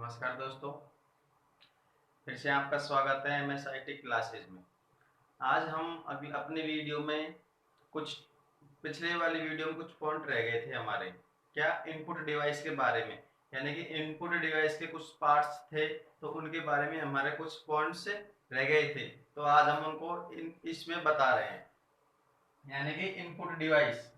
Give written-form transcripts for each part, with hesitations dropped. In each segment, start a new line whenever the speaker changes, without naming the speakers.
नमस्कार दोस्तों, फिर से आपका स्वागत है एमएसआईटी क्लासेज में। आज हम अभी अपनी वीडियो में कुछ पिछले वाली वीडियो में कुछ पॉइंट रह गए थे हमारे, क्या इनपुट डिवाइस के बारे में, यानी कि इनपुट डिवाइस के कुछ पार्ट्स थे तो उनके बारे में हमारे कुछ पॉइंट्स रह गए थे। तो आज हम उनको इसमें बता रहे हैं, यानी कि इनपुट डिवाइस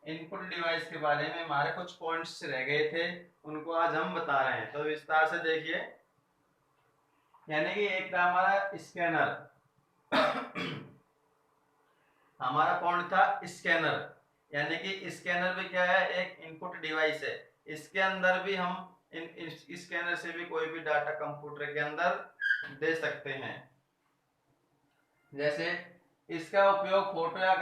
इनपुट डिवाइस के बारे में हमारे कुछ पॉइंट्स रह गए थे, उनको आज हम बता रहे हैं। तो विस्तार से देखिए, यानी कि एक था हमारा स्कैनर। हमारा पॉइंट था स्कैनर, यानी कि स्कैनर भी क्या है, एक इनपुट डिवाइस है। इसके अंदर भी हम इस स्कैनर से भी कोई भी डाटा कंप्यूटर के अंदर दे सकते हैं। जैसे इसका उपयोग फोटो या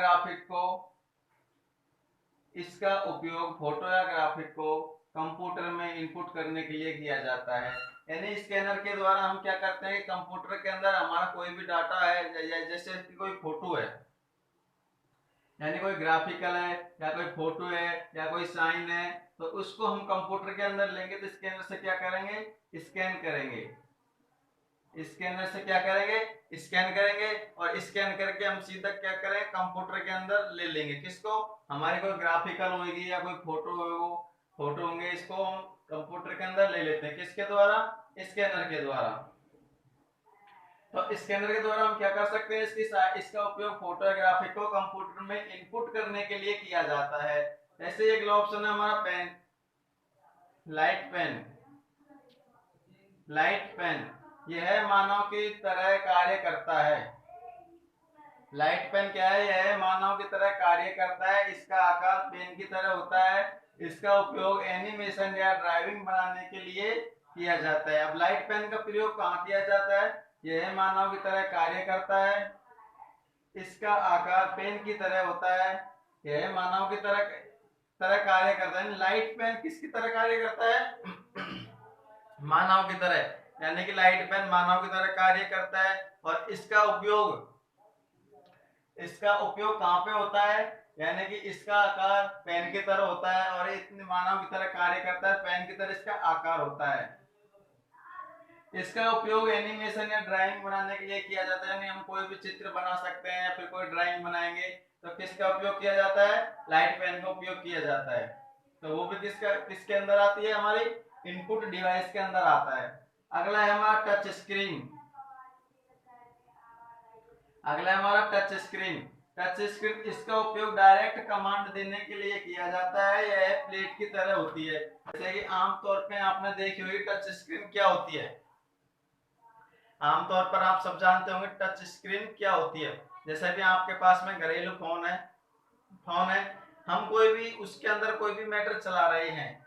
ग्राफिक को कंप्यूटर में इनपुट करने के लिए किया जाता है। यानी स्कैनर के द्वारा हम क्या करते हैं, कंप्यूटर के अंदर हमारा कोई भी डाटा है, जैसे कोई फोटो है, यानी कोई ग्राफिकल है या कोई फोटो है या कोई साइन है, तो उसको हम कंप्यूटर के अंदर लेंगे तो स्कैनर से क्या करेंगे, स्कैन करेंगे और स्कैन करके हम सीधा क्या करें, कंप्यूटर के अंदर ले लेंगे। किसको, हमारी कोई ग्राफिकल होगी या कोई फोटो होंगे, इसको हम कंप्यूटर के अंदर ले लेते हैं। किसके द्वारा, स्कैनर के द्वारा। तो स्कैनर के द्वारा हम क्या कर सकते हैं, इसका उपयोग फोटोग्राफी को कंप्यूटर में इनपुट करने के लिए किया जाता है। ऐसे एक ऑप्शन है हमारा पेन, लाइट पेन। यह मानव की तरह कार्य करता है। लाइट पेन क्या है, यह मानव की तरह कार्य करता है। इसका आकार पेन की तरह होता है। इसका उपयोग एनिमेशन या ड्राइविंग बनाने के लिए किया जाता है। अब लाइट पेन का प्रयोग कहाँ किया जाता है, यह मानव की तरह कार्य करता है। इसका आकार पेन की तरह होता है। यह मानव की तरह कार्य करता है। लाइट पेन किसकी तरह कार्य करता है, मानव की तरह, यानी कि लाइट पेन मानव की तरह कार्य करता है। और इसका उपयोग कहाँ पे होता है, यानी कि इसका आकार पेन की तरह होता है और इतने मानव की तरह कार्य करता है। पेन की तरह इसका आकार होता है। इसका उपयोग एनिमेशन या ड्राइंग बनाने के लिए किया जाता है, यानी हम कोई भी चित्र बना सकते हैं या फिर कोई ड्राइंग बनाएंगे तो किसका उपयोग किया जाता है, लाइट पेन का उपयोग किया जाता है। तो वो भी किसके अंदर आती है, हमारी इनपुट डिवाइस के अंदर आता है। अगला है हमारा टच स्क्रीन। टच स्क्रीन इसका उपयोग डायरेक्ट कमांड देने के लिए किया जाता है। यह प्लेट की तरह होती है। जैसे कि आमतौर पे आपने देखी होगी टच स्क्रीन क्या होती है, आमतौर पर आप सब जानते होंगे टच स्क्रीन क्या होती है। जैसे कि आपके पास में घरेलू फोन है, हम कोई भी उसके अंदर कोई भी मैटर चला रहे हैं।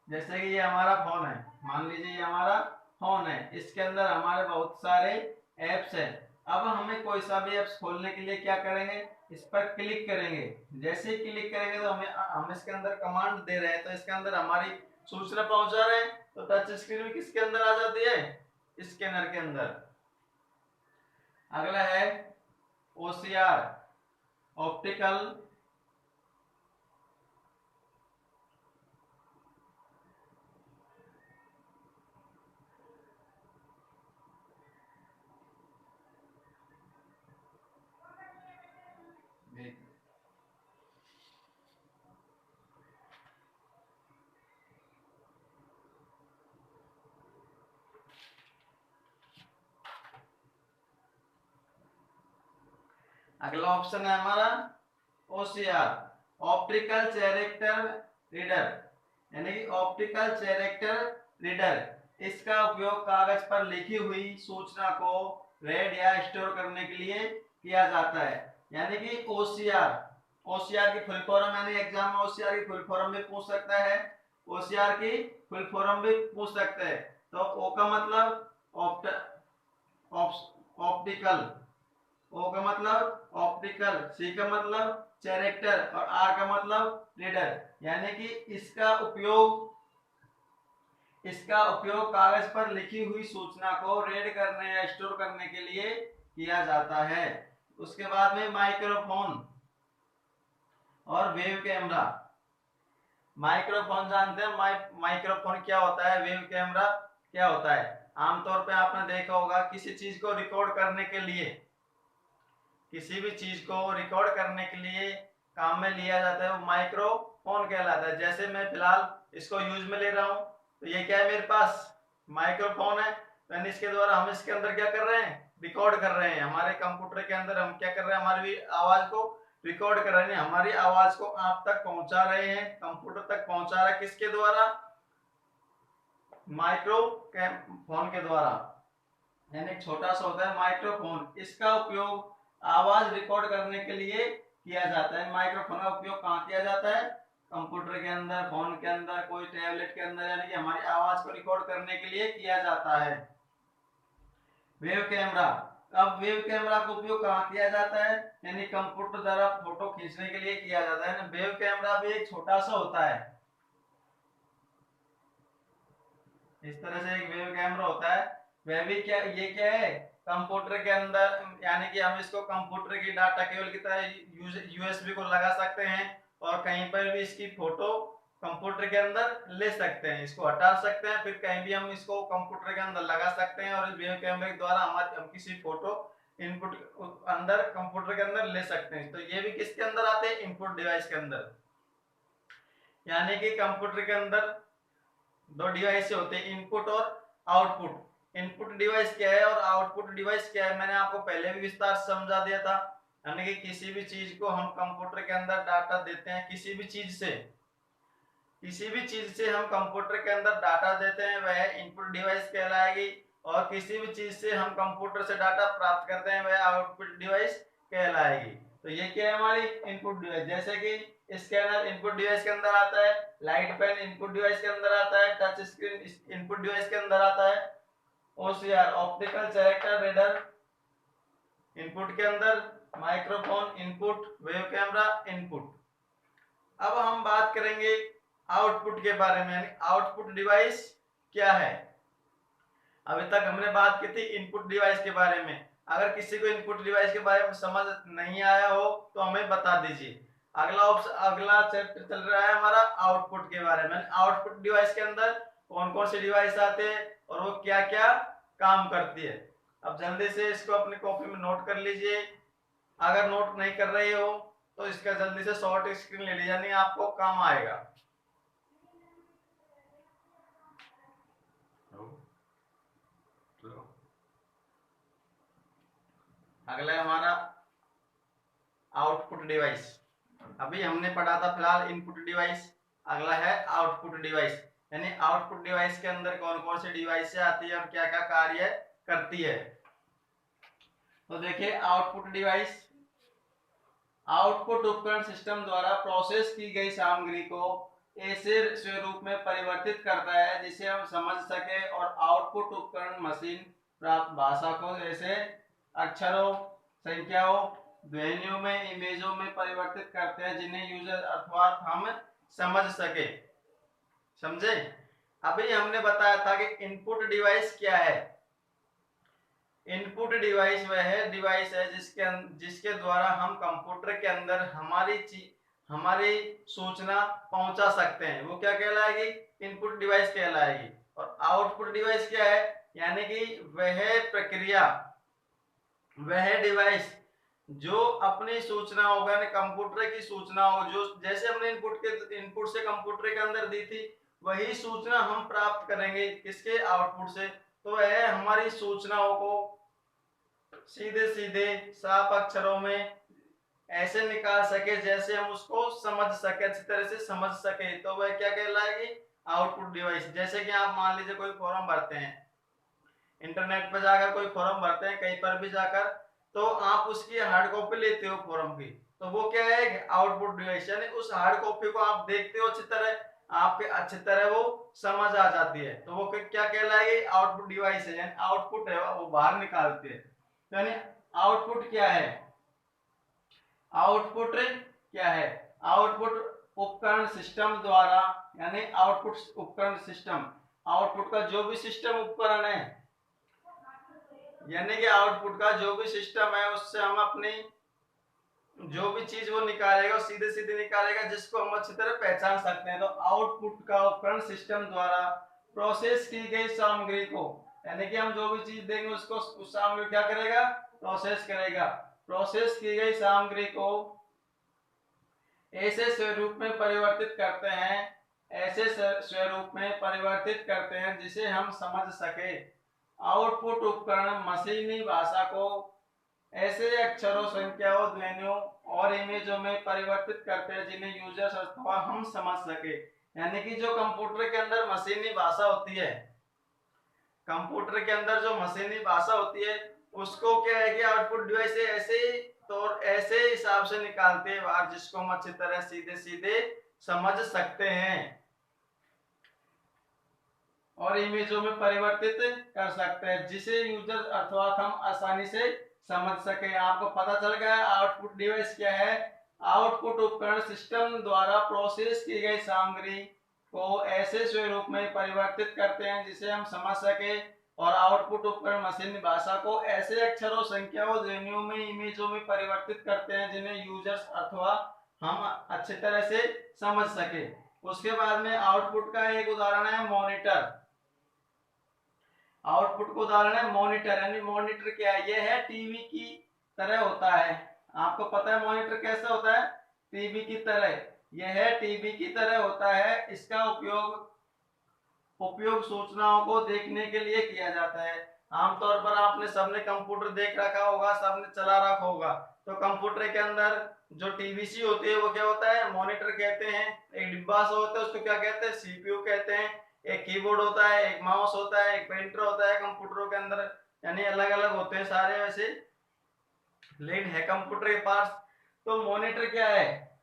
जैसे कि ये हमारा फोन है, मान लीजिए ये हमारा फोन है, इसके अंदर हमारे बहुत सारे एप्स हैं। अब हमें कोई सा भी एप्स खोलने के लिए क्या करेंगे, इस पर क्लिक करेंगे। जैसे ही क्लिक करेंगे तो हम इसके अंदर कमांड दे रहे हैं, तो इसके अंदर हमारी सूचना पहुंचा रहे हैं। तो टच स्क्रीन में किसके अंदर आ जाती है, स्कैनर के अंदर। अगला है ओसीआर, ऑप्टिकल अगला ऑप्शन है हमारा ओसीआर, ऑप्टिकल कैरेक्टर रीडर, यानी कि ऑप्टिकल कैरेक्टर रीडर। इसका उपयोग कागज पर लिखी हुई सूचना को रीड या स्टोर करने के लिए किया जाता है। यानी कि ओसीआर की फुल फॉर्म, यानी एग्जाम में ओसीआर की फुल फॉर्म भी पूछ सकता है, ओसीआर की फुल फॉर्म भी पूछ सकते हैं। तो ओ का मतलब ऑप्टिकल, ओ का मतलब ऑप्टिकल, सी का मतलब कैरेक्टर और आर का मतलब रीडर। यानी कि इसका उपयोग कागज पर लिखी हुई सूचना को रीड करने या स्टोर करने के लिए किया जाता है। उसके बाद में माइक्रोफोन, और वेव कैमरा। माइक्रोफोन जानते हैं, माइक्रोफोन क्या होता है, वेव कैमरा क्या होता है। आमतौर पे आपने देखा होगा किसी चीज को रिकॉर्ड करने के लिए, किसी भी चीज को रिकॉर्ड करने के लिए काम में लिया जाता है, वो माइक्रोफोन कहलाता है। जैसे मैं फिलहाल इसको यूज में ले रहा हूँ, तो ये क्या है, मेरे पास माइक्रोफोन है। यानी इसके द्वारा हम इसके अंदर क्या कर रहे हैं, रिकॉर्ड कर रहे हैं। हमारे कंप्यूटर के अंदर हम क्या कर रहे हैं, हमारी आवाज को रिकॉर्ड कर रहे हैं, हमारी आवाज को आप तक पहुंचा रहे हैं, कंप्यूटर तक पहुंचा रहा है, किसके द्वारा, माइक्रोफोन के द्वारा। यानी छोटा सा होता है माइक्रोफोन, इसका उपयोग आवाज रिकॉर्ड करने के लिए किया जाता है। माइक्रोफोन का उपयोग कहाँ किया जाता है, कंप्यूटर के अंदर, फोन के अंदर, कोई टैबलेट के अंदर, यानी कि हमारी आवाज को रिकॉर्ड करने के लिए किया जाता है। वेव कैमरा, अब वेव कैमरा का उपयोग कहाँ किया जाता है, यानी कंप्यूटर द्वारा फोटो खींचने के लिए किया जाता है। वेव कैमरा भी एक छोटा सा होता है, इस तरह से एक वेव कैमरा होता है। वह भी क्या, ये क्या है, कंप्यूटर के अंदर, यानी कि हम इसको कंप्यूटर की डाटा केबल की तरह यूएसबी को लगा सकते हैं और कहीं पर भी इसकी फोटो कंप्यूटर के अंदर ले सकते हैं, इसको हटा सकते हैं, फिर कहीं भी हम इसको कंप्यूटर के अंदर लगा सकते हैं और इस वेव कैमरे के द्वारा हम किसी फोटो इनपुट अंदर कंप्यूटर के अंदर ले सकते हैं। तो ये भी किसके अंदर आते हैं, इनपुट डिवाइस के अंदर। यानी कि कंप्यूटर के अंदर दो डिवाइस होते हैं, इनपुट और आउटपुट। इनपुट डिवाइस क्या है और आउटपुट डिवाइस क्या है, मैंने आपको पहले भी विस्तार से समझा दिया था। यानी कि किसी भी चीज को हम कंप्यूटर के अंदर डाटा देते हैं, किसी भी चीज से, किसी भी चीज से हम कंप्यूटर के अंदर डाटा देते हैं, वह इनपुट डिवाइस कहलाएगी। और किसी भी चीज से हम कंप्यूटर से डाटा प्राप्त करते हैं, वह आउटपुट डिवाइस कहलाएगी। तो ये क्या है, हमारी इनपुट डिवाइस। जैसे कि स्कैनर इनपुट डिवाइस के अंदर आता है, लाइट पेन इनपुट डिवाइस के अंदर आता है, टच स्क्रीन इनपुट डिवाइस के अंदर आता है, OCR optical character reader input के अंदर, microphone input, wave camera input. अब हम बात करेंगे आउटपुट के बारे में, आउटपुट डिवाइस क्या है। अभी तक हमने बात की थी इनपुट डिवाइस के बारे में। अगर किसी को इनपुट डिवाइस के बारे में समझ नहीं आया हो तो हमें बता दीजिए। अगला चैप्टर चल रहा है हमारा आउटपुट के बारे में। आउटपुट डिवाइस के अंदर कौन कौन से डिवाइस आते हैं और वो क्या क्या काम करती है। अब जल्दी से इसको अपनी कॉपी में नोट कर लीजिए। अगर नोट नहीं कर रहे हो तो इसका जल्दी से शॉर्ट स्क्रीन ले लीजिए, यानी आपको काम आएगा। अगला है हमारा आउटपुट डिवाइस। अभी हमने पढ़ा था फिलहाल इनपुट डिवाइस, अगला है आउटपुट डिवाइस। यानी आउटपुट डिवाइस के अंदर कौन कौन सी डिवाइस आती है और क्या क्या कार्य करती है। तो देखिए आउटपुट डिवाइस, आउटपुट उपकरण सिस्टम द्वारा प्रोसेस की गई सामग्री को ऐसे स्वरूप में परिवर्तित करता है जिसे हम समझ सके, और आउटपुट उपकरण मशीन प्राप्त भाषा को जैसे अक्षरों, संख्याओं, ध्वनियों में, इमेजों में परिवर्तित करते हैं जिन्हें यूजर अथवा हम समझ सके। समझे। अभी हमने बताया था कि इनपुट डिवाइस क्या है। इनपुट डिवाइस वह डिवाइस है जिसके द्वारा हम कंप्यूटर के अंदर हमारी सूचना पहुंचा सकते हैं, वो क्या कहलाएगी, इनपुट डिवाइस कहलाएगी। और आउटपुट डिवाइस क्या है, यानी कि वह प्रक्रिया, वह डिवाइस जो अपनी सूचनाओं का, कंप्यूटर की सूचनाओं, जो जैसे हमने इनपुट से कंप्यूटर के अंदर दी थी, वही सूचना हम प्राप्त करेंगे किसके, आउटपुट से। तो वह हमारी सूचनाओं को सीधे सीधे साफ अक्षरों में ऐसे निकाल सके जैसे हम उसको समझ सके, अच्छी तरह से समझ सके, तो वह क्या कहलाएगी, आउटपुट डिवाइस। जैसे कि आप मान लीजिए कोई फॉर्म भरते हैं, इंटरनेट पर जाकर कोई फॉर्म भरते हैं कहीं पर भी जाकर, तो आप उसकी हार्ड कॉपी लेते हो फॉर्म की, तो वो क्या है, आउटपुट डिवाइस। यानी उस हार्ड कॉपी को आप देखते हो अच्छी तरह, आपके अच्छी तरह वो समझ आ जाती है, तो वो क्या कहलाएगी, आउटपुट डिवाइस है। यानी आउटपुट है वो बाहर निकालती है। यानी आउटपुट क्या है, आउटपुट क्या है, आउटपुट उपकरण सिस्टम द्वारा, यानी आउटपुट उपकरण सिस्टम, आउटपुट का जो भी सिस्टम उपकरण है, यानी कि आउटपुट का जो भी सिस्टम है उससे हम अपनी जो भी चीज वो निकालेगा वो सीधे सीधे निकालेगा, जिसको हम अच्छी तरह पहचान सकते हैं। तो आउटपुट का उपकरण सिस्टम द्वारा प्रोसेस की गई सामग्री को, यानी कि हम जो भी चीज देंगे उसको उस सामग्री क्या करेगा, प्रोसेस करेगा। प्रोसेस की गई सामग्री को ऐसे स्वरूप में परिवर्तित करते हैं, ऐसे स्वरूप में परिवर्तित करते हैं जिसे हम समझ सके। आउटपुट उपकरण मशीनी भाषा को ऐसे अक्षरों, संख्याओं, ध्वनियों और इमेजों में परिवर्तित करते हैं जिन्हें यूजर्स अथवा हम समझ सके। यानी कि जो कंप्यूटर के अंदर मशीनी भाषा होती है, कंप्यूटर के अंदर जो मशीनी भाषा होती है उसको क्या है कि आउटपुट डिवाइस से ऐसे तो ऐसे हिसाब से निकालते हैं बाहर, जिसको हम अच्छी तरह सीधे सीधे समझ सकते हैं और इमेजों में परिवर्तित कर सकते हैं, जिसे यूजर अथवा हम आसानी से समझ सके। आपको पता चल गया आउटपुट डिवाइस क्या है। आउटपुट उपकरण सिस्टम द्वारा प्रोसेस की गई सामग्री को ऐसे स्वरूप में परिवर्तित करते हैं जिसे हम समझ सके, और आउटपुट उपकरण मशीनी भाषा को ऐसे अक्षरों, संख्याओं, ध्वनियों में, इमेजों में परिवर्तित करते हैं जिन्हें यूजर्स अथवा हम अच्छी तरह से समझ सके। उसके बाद में आउटपुट का एक उदाहरण है मॉनिटर। आउटपुट का उदाहरण है मॉनिटर, यानी मॉनिटर क्या है, यह है टीवी की तरह होता है। आपको पता है मॉनिटर कैसा होता है, टीवी की तरह। यह है टीवी की तरह होता है। इसका उपयोग उपयोग सूचनाओं को देखने के लिए किया जाता है। आमतौर पर आपने सबने कंप्यूटर देख रखा होगा, सबने चला रखा होगा। तो कंप्यूटर के अंदर जो टीवीसी होती है वो क्या होता है, मॉनिटर कहते हैं। एक डिब्बा सा होता है उसको क्या कहते हैं, सीपीयू कहते हैं। एक कीबोर्ड होता है, एक माउस होता है, एक प्रिंटर होता है कंप्यूटरों के अंदर, यानी अलग अलग होते हैं सारे वैसे, लेकिन है कंप्यूटर के पास। तो मॉनिटर क्या है,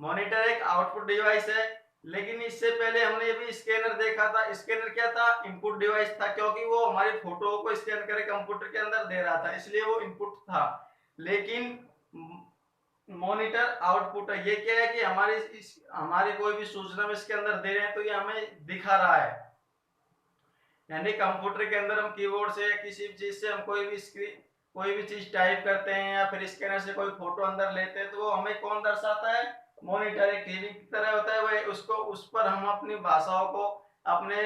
मॉनिटर एक आउटपुट डिवाइस है। लेकिन इससे पहले हमने ये भी स्कैनर देखा था। स्कैनर क्या था, इनपुट डिवाइस था, क्योंकि वो हमारी फोटो को स्कैन करके कंप्यूटर के अंदर दे रहा था, इसलिए वो इनपुट था। लेकिन मॉनिटर आउटपुट है। ये क्या है कि हमारी कोई भी सूचना हम इसके अंदर दे रहे हैं तो ये हमें दिखा रहा है। यानी कंप्यूटर के अंदर हम कीबोर्ड से या किसी भी चीज से हम कोई भी चीज टाइप करते हैं या फिर स्कैनर से कोई फोटो अंदर लेते हैं, तो वो हमें कौन दर्शाता है, मॉनिटर। एक टीवी की तरह होता है वह, उसको उस पर हम अपनी भाषाओं को, अपने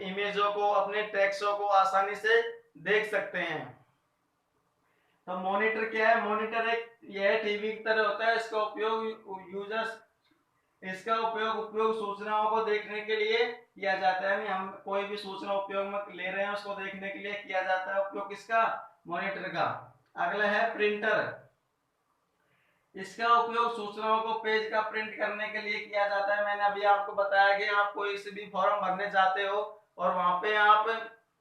इमेजों को, अपने टेक्स्टों को आसानी से देख सकते हैं। तो मॉनिटर क्या है, मॉनिटर एक यह टीवी की तरह होता है। इसका उपयोग उपयोग सूचनाओं को देखने के लिए किया जाता है। हम कोई भी सूचना उपयोग में ले रहे हैं उसको देखने के लिए किया जाता है उपयोग किसका, मॉनिटर का। अगला है प्रिंटर। इसका उपयोग सूचनाओं को पेज का प्रिंट करने के लिए किया जाता है। मैंने अभी आपको बताया कि आप कोई से भी फॉर्म भरने जाते हो और वहां पे आप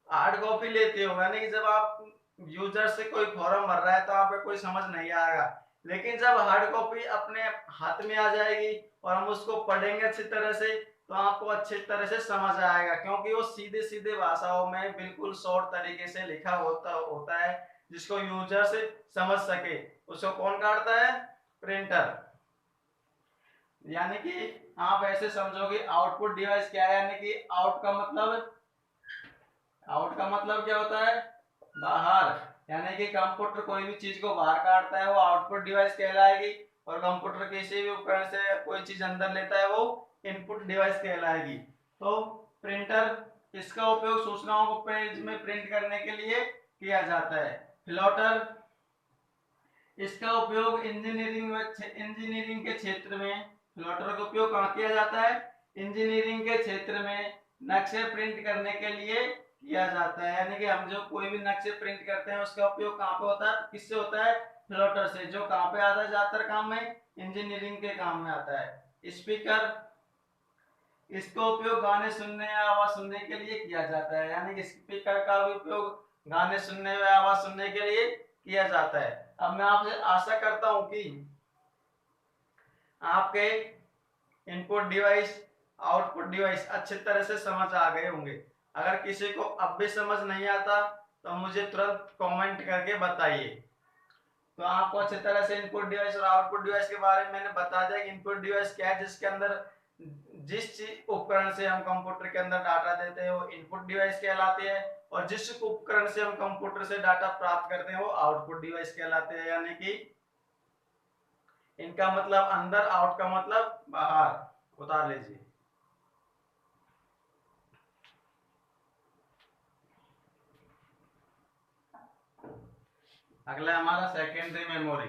हार्ड कॉपी लेते हो, यानी कि जब आप यूजर से कोई फॉर्म भर रहा है तो आपको कोई समझ नहीं आएगा। लेकिन जब हार्ड कॉपी अपने हाथ में आ जाएगी और हम उसको पढ़ेंगे अच्छी तरह से, तो आपको अच्छी तरह से समझ आएगा, क्योंकि वो सीधे सीधे भाषाओं में बिल्कुल शॉर्ट तरीके से लिखा होता है, जिसको यूजर से समझ सके। उसको कौन काटता है, प्रिंटर। यानी कि आप ऐसे समझोगे आउटपुट डिवाइस क्या है, यानी कि आउट का मतलब क्या होता है, बाहर। यानी कि कंप्यूटर कोई भी चीज को बाहर काटता है वो आउटपुट डिवाइस कहलाएगी, और कंप्यूटर किसी भी उपकरण से कोई चीज अंदर लेता है वो इनपुट डिवाइस कहलाएगी। तो प्रिंटर, इसका उपयोग सूचनाओं को पेज में प्रिंट करने के लिए किया जाता है। फ्लोटर, इसका उपयोग इंजीनियरिंग के क्षेत्र में, फ्लोटर का उपयोग कहाँ किया जाता है, इंजीनियरिंग के क्षेत्र में नक्शे प्रिंट करने के लिए किया जाता है। यानी कि हम जो कोई भी नक्शे प्रिंट करते हैं उसका उपयोग कहाँ पे होता है, किससे होता है, फ्लोटर से, जो कहाँ पे आता है ज्यादातर काम में, इंजीनियरिंग के काम में आता है। स्पीकर, इसका उपयोग गाने सुनने या आवाज सुनने के लिए किया जाता है। यानी कि स्पीकर का भी उपयोग गाने सुनने या आवाज सुनने के लिए किया जाता है। अब मैं आपसे आशा करता हूं कि आपके इनपुट डिवाइस, आउटपुट डिवाइस अच्छी तरह से समझ आ गए होंगे। अगर किसी को अब भी समझ नहीं आता तो मुझे तुरंत कमेंट करके बताइए। तो आपको अच्छी तरह से इनपुट डिवाइस और आउटपुट डिवाइस के बारे में मैंने बता दिया कि इनपुट डिवाइस क्या है, जिसके अंदर जिस उपकरण से हम कंप्यूटर के अंदर डाटा देते हैं वो इनपुट डिवाइस कहलाती है, और जिस उपकरण से हम कंप्यूटर से डाटा प्राप्त करते हैं वो आउटपुट डिवाइस कहलाते हैं। यानी कि इनका मतलब अंदर, आउट का मतलब बाहर। उतार लीजिए। अगला हमारा सेकेंडरी मेमोरी,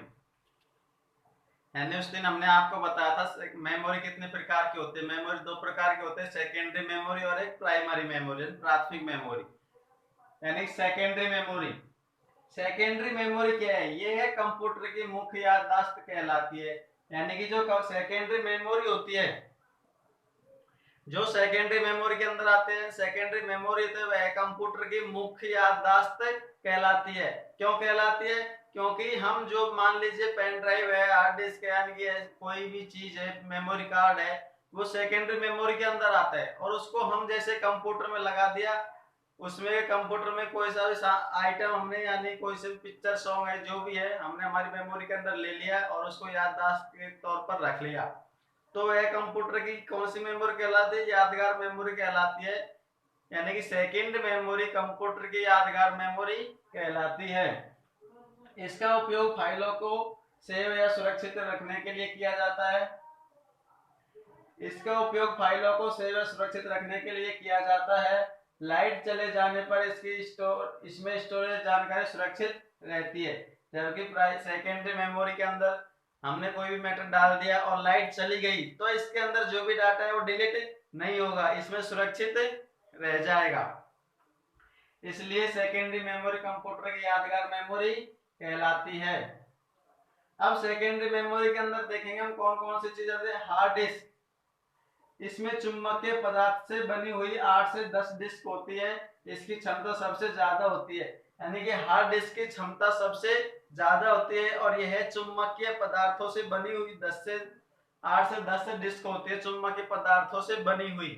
यानी उस दिन हमने आपको बताया था मेमोरी कितने प्रकार के होते हैं। मेमोरी दो प्रकार के होते हैं, सेकेंडरी मेमोरी और एक प्राइमरी मेमोरी, प्राथमिक मेमोरी। यानी सेकेंडरी मेमोरी, सेकेंडरी मेमोरी क्या है? ये है कंप्यूटर की मुख्य याददाश्त कहलाती है। यानी कि जो सेकेंडरी मेमोरी होती है, जो सेकेंडरी मेमोरी के अंदर आते हैं, सेकेंडरी मेमोरी तो वह कंप्यूटर की मुख्य याददाश्त कहलाती है। क्यों कहलाती है? क्योंकि हम जो मान लीजिए पेन ड्राइव है, हार्ड डिस्क है, यानी कि कोई भी चीज है, मेमोरी कार्ड है, वो सेकेंडरी मेमोरी के अंदर आता है और उसको हम जैसे कंप्यूटर में लगा दिया, उसमें कंप्यूटर में कोई सा भी आइटम हमने, यानी कोई से भी पिक्चर, सॉन्ग है, जो भी है, हमने हमारी मेमोरी के अंदर ले लिया और उसको याददाश्त के तौर पर रख लिया, तो वह कंप्यूटर की कौन सी मेमोरी कहलाती है? यादगार मेमोरी कहलाती है। यानी कि सेकंड मेमोरी कंप्यूटर की यादगार मेमोरी कहलाती है। इसका उपयोग फाइलों को सेव या सुरक्षित रखने के लिए किया जाता है। इसका उपयोग फाइलों को सेव या सुरक्षित रखने के लिए किया जाता है। लाइट चले जाने पर इसमें स्टोरेज जानकारी सुरक्षित रहती है। जबकि सेकेंडरी मेमोरी के अंदर हमने कोई भी मैटर डाल दिया और लाइट चली गई, तो इसके अंदर जो भी डाटा है वो डिलीट नहीं होगा, इसमें सुरक्षित रह जाएगा। इसलिए सेकेंडरी मेमोरी कंप्यूटर की यादगार मेमोरी कहलाती है। अब सेकेंडरी मेमोरी के अंदर देखेंगे हम कौन कौन सी चीजें आती है। हार्ड डिस्क, इसमें चुंबकीय पदार्थ से बनी हुई 8 से 10 डिस्क होती है। इसकी क्षमता सबसे ज्यादा होती है। यानी कि हार्ड डिस्क की क्षमता सबसे ज्यादा होती है और यह चुंबकीय पदार्थों से बनी हुई 8 से 10 डिस्क होती है, चुंबकीय पदार्थों से बनी हुई,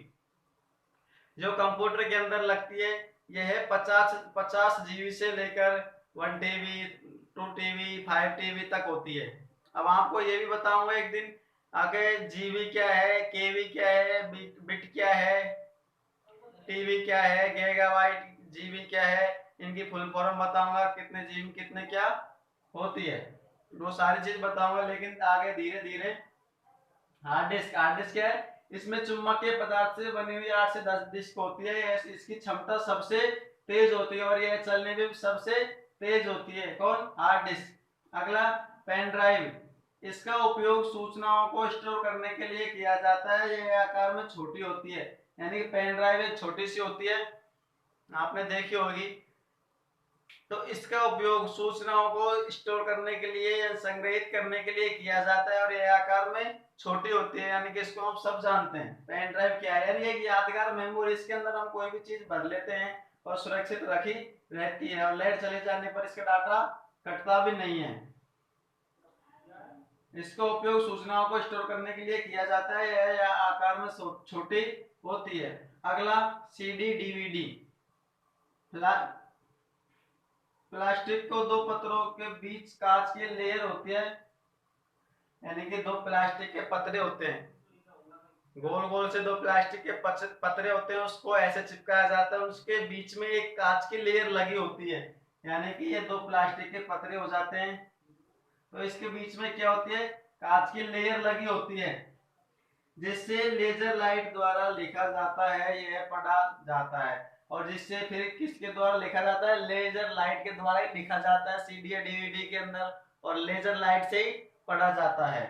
जो कंप्यूटर के अंदर लगती है। यह 50 जीबी से लेकर 1 टीबी, 2 टीबी, 5 टीबी तक होती है। अब आपको ये भी बताऊंगा एक दिन आगे, जीबी क्या है, केबी क्या है, बिट क्या है, टीबी क्या है, गीगाबाइट, जीबी क्या है, इनकी फुल फॉर्म बताऊंगा, कितने जीबी कितने क्या होती है, वो सारी चीज बताऊंगा। लेकिन आगे धीरे धीरे, हार्ड डिस्क, हार्ड डिस्क क्या है? इसमें चुंबकीय पदार्थ से बनी हुई 8 से 10 डिस्क होती है। इसकी क्षमता सबसे तेज होती है और यह चलने में सबसे तेज होती है। कौन? Hard disk. अगला पेन ड्राइव, इसका उपयोग सूचनाओं को स्टोर करने के लिए किया जाता है। यह आकार में छोटी होती है। यानी कि पेन ड्राइव एक छोटी सी होती है, आपने देखी होगी। तो इसका उपयोग सूचनाओं को स्टोर करने के लिए या संग्रहित करने के लिए किया जाता है और यह आकार में छोटी होती है। यानी कि इसको हम सब जानते हैं। पेन ड्राइव क्या है? यानी एक यादगार मेमोरी, इसके अंदर हम कोई भी चीज भर लेते हैं और सुरक्षित रखी रहती है और लाइट चले जाने पर इसका डाटा कटता भी नहीं है। इसका उपयोग सूचनाओं को स्टोर करने के लिए किया जाता है। यह आकार में छोटी होती है। अगला सीडी डीवीडी, प्लास्टिक को दो पत्रों के बीच कांच की लेयर होती है। यानी कि दो प्लास्टिक के पतरे होते हैं, गोल गोल से दो प्लास्टिक के पतरे होते हैं, उसको ऐसे चिपकाया जाता है, उसके बीच में एक कांच की लेयर लगी होती है। यानी कि ये दो प्लास्टिक के पतरे हो जाते हैं, तो इसके बीच में क्या होती है? कांच की लेयर लगी होती है, जिससे लेजर लाइट द्वारा लिखा जाता है, यह पढ़ा जाता है। और जिससे फिर किसके द्वारा लिखा जाता है? लेजर लाइट के द्वारा ही लिखा जाता है सीडी या डीवीडी के अंदर, और लेजर लाइट से ही पढ़ा जाता है।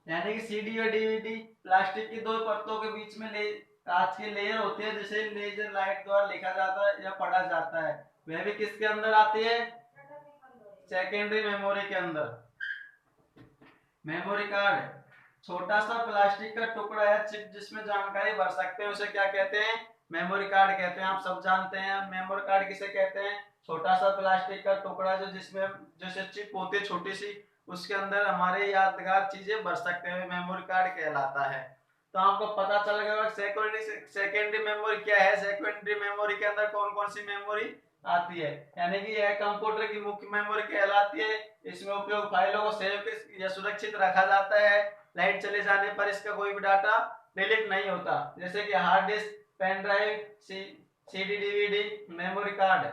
यानी कि सीडी और डीवीडी प्लास्टिक की दो परतों के बीच में कांच की लेयर होती है, जिसे लेजर लाइट द्वारा लिखा जाता है या पढ़ा जाता है। वह भी किसके अंदर आती है? सेकेंडरी मेमोरी के अंदर। मेमोरी कार्ड, छोटा सा प्लास्टिक का टुकड़ा या चिप जिसमें जानकारी भर सकते हैं, उसे क्या कहते हैं? मेमोरी कार्ड कहते हैं। आप सब जानते हैं मेमोरी कार्ड किसे कहते हैं। छोटा सा प्लास्टिक का टुकड़ा जो जिसमें जैसे चिप होती है छोटी सी, उसके अंदर हमारे यादगार चीजें भर सकते हैं, मेमोरी कार्ड कहलाता है। तो आपको पता चल गया सेकेंडरी मेमोरी क्या है। सेकेंडरी मेमोरी के अंदर कौन कौन सी मेमोरी आती है। यानी कि यह कंप्यूटर की मुख्य मेमोरी कहलाती है। इसमें उपयोग फाइलों को सेव या सुरक्षित रखा जाता है। लाइट चले जाने पर इसका कोई भी डाटा डिलीट नहीं होता, जैसे कि hard disk, pen drive, CD DVD, memory card.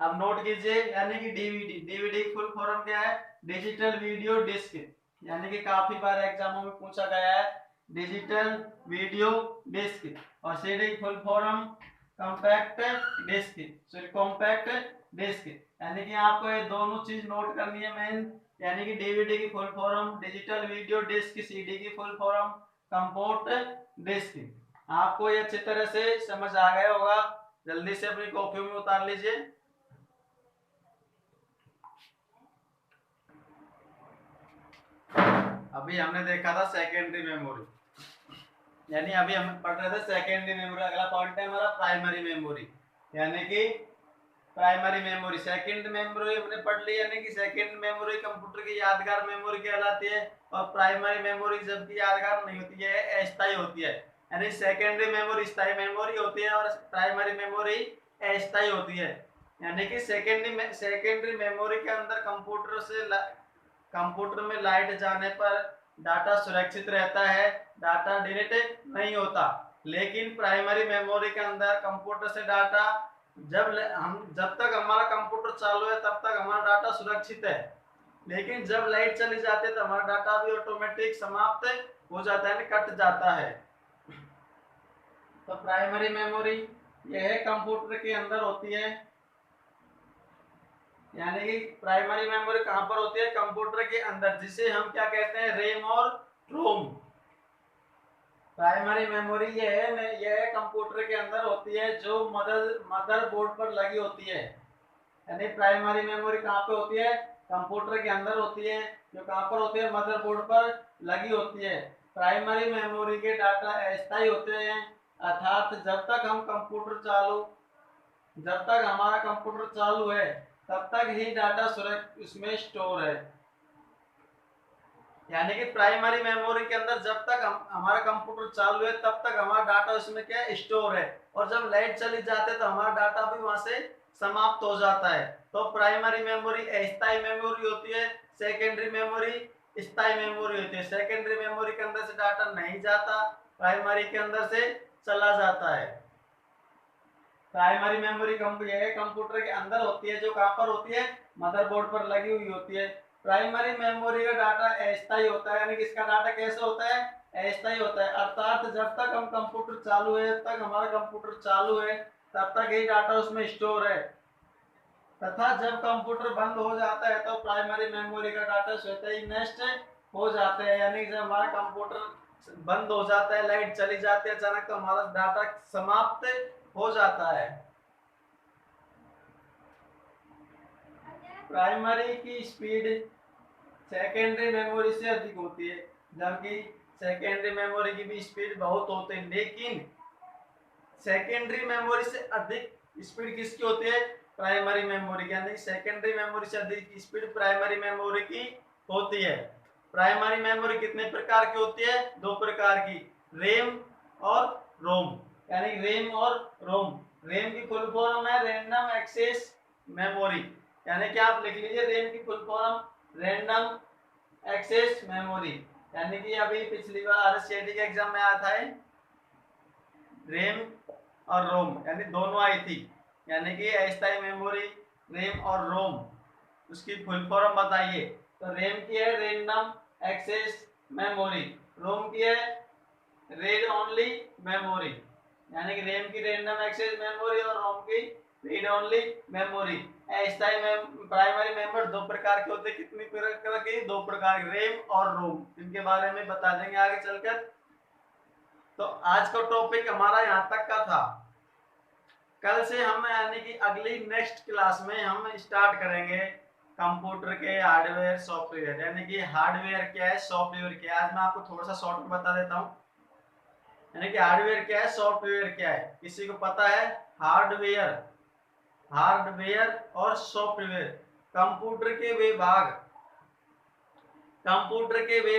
अब नोट कीजिए, यानी कि डीवीडी, डीवीडी की फुल फॉर्म क्या है? डिजिटल वीडियो डिस्क, यानी कि काफी बार एग्जामों में पूछा गया है डिजिटल वीडियो डिस्क। और सीडी की full form compact disc, sorry compact disc, यानी कि आपको ये दोनों चीज नोट करनी है मेन, यानी कि डीवीडी की full form digital video disc, CD की फुल फॉर्म कॉम्पैक्ट डिस्क। आपको ये अच्छी तरह से समझ आ गया होगा, जल्दी से अपनी कॉपी में उतार लीजिए। अभी हमने देखा था सेकेंडरी मेमोरी, यानी अभी हम पढ़ रहे थे सेकेंडरी मेमोरी। अगला पॉइंट है हमारा प्राइमरी मेमोरी, यानी कि प्राइमरी मेमोरी। सेकंड मेमोरी हमने पढ़ ली, यानी कि सेकंड मेमोरी कंप्यूटर की यादगार मेमोरी कहलाती है, और प्राइमरी मेमोरी जबकि यादगार नहीं होती है, अस्थायी होती है। यानी सेकेंडरी मेमोरी स्थायी मेमोरी होती है और प्राइमरी मेमोरी अस्थायी होती है। यानी कि सेकेंडरी मेमोरी के अंदर कंप्यूटर में लाइट जाने पर डाटा सुरक्षित रहता है, डाटा डिलीट नहीं होता। लेकिन प्राइमरी मेमोरी के अंदर कंप्यूटर से डाटा जब तक हमारा कंप्यूटर चालू है तब तक हमारा डाटा सुरक्षित है, लेकिन जब लाइट चली जाती है तो हमारा डाटा भी ऑटोमेटिक समाप्त हो जाता है, कट जाता है। तो प्राइमरी मेमोरी यह कंप्यूटर के अंदर होती है, यानी कि प्राइमरी मेमोरी कहां पर होती है? कंप्यूटर के अंदर, जिसे हम क्या कहते हैं? रैम और रोम। प्राइमरी मेमोरी यह कंप्यूटर के अंदर होती है जो मदरबोर्ड पर लगी होती है। यानी प्राइमरी मेमोरी कहाँ पे होती है? कंप्यूटर के अंदर होती है, जो कहाँ पर होती है? मदरबोर्ड पर लगी होती है। प्राइमरी मेमोरी के डाटा अस्थायी होते हैं, अर्थात जब तक हमारा कंप्यूटर चालू है तब तक ही डाटा सुरक्षित उसमें स्टोर है। यानी कि प्राइमरी मेमोरी के अंदर जब तक हमारा कंप्यूटर चालू है तब तक हमारा डाटा उसमें क्या है? स्टोर है, और जब लाइट चली जाती है तो हमारा डाटा भी वहां से समाप्त हो जाता है। तो प्राइमरी मेमोरी अस्थायी मेमोरी होती है, सेकेंडरी मेमोरी स्थायी मेमोरी होती है। सेकेंडरी मेमोरी के अंदर से डाटा नहीं जाता, प्राइमरी के अंदर से चला जाता है। प्राइमरी मेमोरी कंप्यूटर के अंदर होती है, जो कहां पर होती है? मदरबोर्ड पर लगी हुई होती है। प्राइमरी मेमोरी का डाटा अस्थायी होता है, यानी कि इसका डाटा कैसे होता है? अस्थायी होता है, अर्थात जब तक हम कंप्यूटर चालू है तब तक हमारा कंप्यूटर चालू है, तब तक ही डाटा उसमें स्टोर है, तथा जब कंप्यूटर बंद हो जाता है तो प्राइमरी मेमोरी का डाटा स्वतः ही नष्ट हो जाता है। यानी जब हमारा कंप्यूटर बंद हो जाता है, लाइट चली जाती है अचानक, तो हमारा डाटा समाप्त हो जाता है। प्राइमरी की स्पीड सेकेंडरी मेमोरी से अधिक होती है, जबकि सेकेंडरी मेमोरी की भी स्पीड बहुत होती है, लेकिन सेकेंडरी मेमोरी से अधिक स्पीड किसकी होती है? प्राइमरी मेमोरी की। यानी सेकेंडरी मेमोरी से अधिक स्पीड प्राइमरी मेमोरी की होती है। प्राइमरी मेमोरी कितने प्रकार की होती है? दो प्रकार की, रैम और रोम। यानी रैम और रोम। रैम की फुल फॉर्म है रैंडम एक्सेस मेमोरी, यानी कि आप लिख लीजिए रैम की full form random access memory. यानी कि अभी पिछली बार सीडी के एग्जाम में आया था रैम और रोम, यानी दोनों आई थी। यानी कि अस्थायी मेमोरी रैम और रोम, उसकी फुल फॉर्म बताइए। तो रैम की है रैंडम एक्सेस मेमोरी, रोम की है रीड ओनली मेमोरी। यानी कि रैम की रैंडम एक्सेस मेमोरी और रोम की रीड ओनली मेमोरी। अस्थायी प्राइमरी मेमोरी दो प्रकार के होते हैं, कितनी प्रकार की? दो प्रकार, रैम और रोम। इनके बारे में बता देंगे आगे चलकर। तो आज का टॉपिक हमारा यहाँ तक का था। कल से हम यानी कि अगली नेक्स्ट क्लास में हम स्टार्ट करेंगे कंप्यूटर के हार्डवेयर सॉफ्टवेयर, यानी कि हार्डवेयर क्या है, सॉफ्टवेयर क्या है। आज मैं आपको थोड़ा सा शॉर्ट में बता देता हूँ, यानी कि हार्डवेयर क्या है, सॉफ्टवेयर क्या है। किसी को पता है? हार्डवेयर, हार्डवेयर और सॉफ्टवेयर कंप्यूटर के वे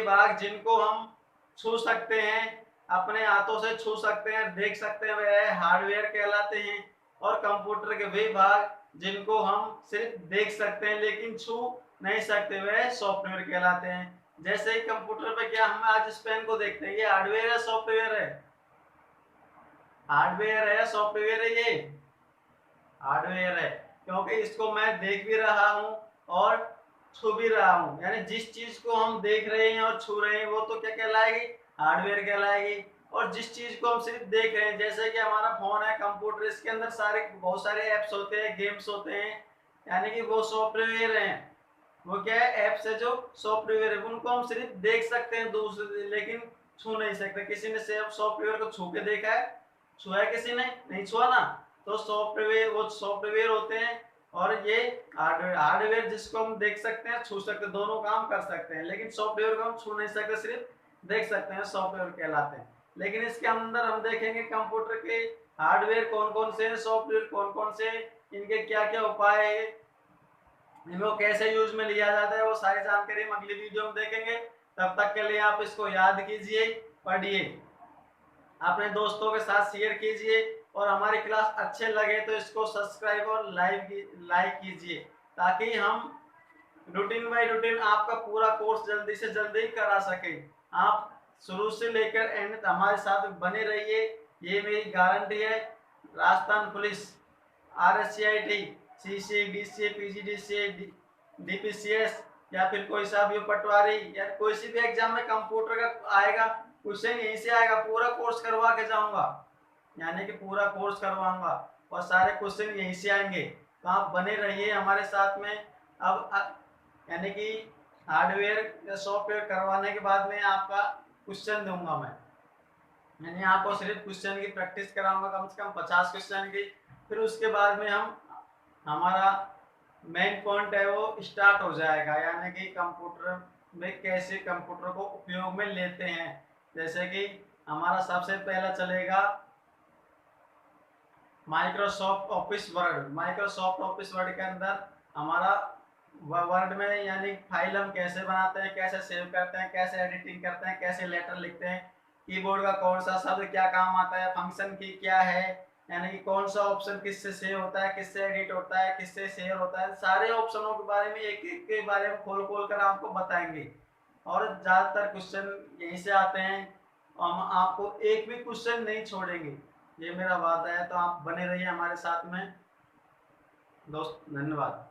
भाग जिनको हम छू सकते हैं, अपने हाथों से छू सकते हैं, देख सकते हैं, वह हार्डवेयर कहलाते हैं। और कंप्यूटर के वे भाग जिनको हम सिर्फ देख सकते हैं लेकिन छू नहीं सकते, वह सॉफ्टवेयर कहलाते हैं। जैसे ही कंप्यूटर पे क्या हम आज इस पेन को देखते हैं, ये हार्डवेयर है सॉफ्टवेयर है? हार्डवेयर है या सॉफ्टवेयर है? ये हार्डवेयर है। क्योंकि इसको मैं देख भी रहा हूँ और छू भी रहा हूँ। यानी जिस चीज को हम देख रहे हैं और छू रहे हैं वो तो क्या कहलाएगी, हार्डवेयर कहलाएगी। और जिस चीज को हम सिर्फ देख रहे हैं, जैसे कि हमारा फोन है, कंप्यूटर, इसके अंदर बहुत सारे ऐप्स होते हैं, गेम्स होते हैं, यानी कि वो सॉफ्टवेयर हैं। वो क्या है, ऐप्स है जो सॉफ्टवेयर है, उनको हम सिर्फ देख सकते हैं दूसरे, लेकिन छू नहीं सकते। किसी ने सॉफ्टवेयर को छू के देखा है, छुआ है किसी ने, नहीं छुआ ना। तो सॉफ्टवेयर, वो सॉफ्टवेयर होते हैं। और ये हार्डवेयर, हार्डवेयर जिसको हम देख सकते हैं, छू सकते हैं, दोनों काम कर सकते हैं। लेकिन सॉफ्टवेयर को हम छू नहीं सकते, सिर्फ देख सकते हैं, सॉफ्टवेयर कहलाते हैं। लेकिन इसके अंदर हम देखेंगे कंप्यूटर के हार्डवेयर कौन कौन से हैं, सॉफ्टवेयर कौन कौन से, इनके क्या क्या उपाय है, इनको कैसे यूज में लिया जाता है, वो सारी जानकारी हम अगली वीडियो में देखेंगे। तब तक के लिए आप इसको याद कीजिए, पढ़िए, अपने दोस्तों के साथ शेयर कीजिए, और हमारी क्लास अच्छे लगे तो इसको सब्सक्राइब और लाइक कीजिए, ताकि हम रूटीन बाय रूटीन आपका पूरा कोर्स जल्दी से जल्दी करा सके। आप शुरू से लेकर एंड तक हमारे साथ बने रहिए, ये मेरी गारंटी है। Rajasthan police, RSCIT, CC, DCA, PGDCA, DPCS, या फिर कोई सा भी पटवारी, या कोई सी भी एग्जाम में कंप्यूटर का आएगा, क्वेश्चन यहीं से आएगा। पूरा कोर्स करवा के जाऊंगा, यानी कि पूरा कोर्स करवाऊंगा, और सारे क्वेश्चन यहीं से आएंगे। तो आप बने रहिए हमारे साथ में। अब यानी कि हार्डवेयर या सॉफ्टवेयर करवाने के बाद में आपका क्वेश्चन दूंगा मैं, यानी आपको सिर्फ क्वेश्चन की प्रैक्टिस कराऊंगा, कम से कम 50 क्वेश्चन की। फिर उसके बाद में हमारा मेन पॉइंट है वो स्टार्ट हो जाएगा, यानी कि कंप्यूटर में कैसे कंप्यूटर को उपयोग में लेते हैं। जैसे कि हमारा सबसे पहला चलेगा Microsoft office word. Microsoft office word के अंदर हमारा वर्ड में यानी फाइल हम कैसे बनाते हैं, कैसे सेव करते हैं, कैसे एडिटिंग करते हैं, कैसे लेटर लिखते हैं, कीबोर्ड का कौन सा शब्द क्या काम आता है, फंक्शन की क्या है, यानी कि कौन सा ऑप्शन किससे सेव होता है, किससे एडिट होता है, किससे शेयर होता है, सारे ऑप्शनों के बारे में एक एक के बारे में खोल खोल कर आपको बताएंगे। और ज़्यादातर क्वेश्चन यहीं से आते हैं, हम आपको एक भी क्वेश्चन नहीं छोड़ेंगे, ये मेरा वादा है। तो आप बने रहिए हमारे साथ में दोस्त, धन्यवाद।